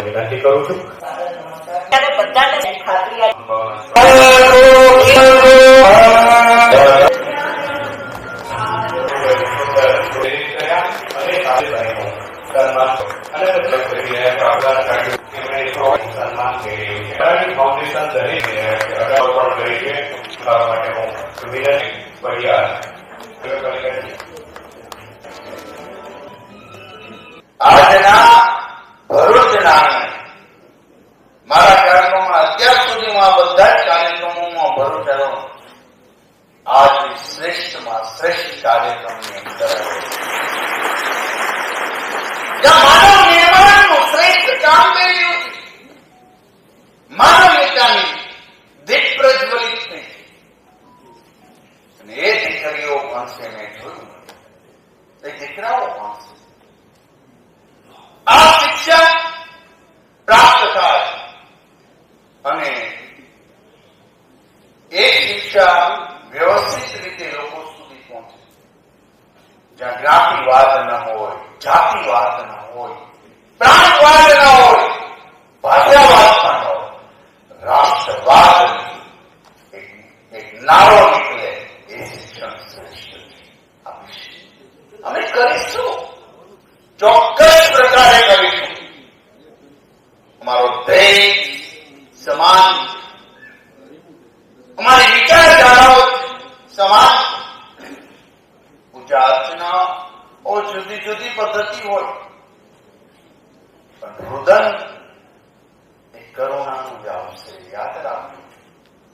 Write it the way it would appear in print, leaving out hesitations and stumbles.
વિનંતી કરું છું. આજના ભરૂચના મારા કાર્યક્રમમાં અત્યાર સુધીમાં બધા જ કાર્યક્રમોમાં ભરૂચ આજ શ્રેષ્ઠમાં શ્રેષ્ઠ કાર્યક્રમની અંદર માનવ નિર્માણનું શ્રેષ્ઠ કામ કરી રહ્યું છે. માનવીયતાની દીપ પ્રજ્વલિત થઈ અને એ દીકરીઓ ભણશે. મેં જોયું એ દીકરાઓ ભણશે. આ શિક્ષા પ્રાપ્ત થાય અને એ શિક્ષા વ્યવસ્થિત રીતે લોકો સુધી પહોંચે, જ્યાં જ્ઞાતિવાદ ન હોય, જાતિવાદ ન હોય, પ્રાંતવાદ ન હોય, ભાષાવાદ ન હોય, રાષ્ટ્રવાદ એક નારો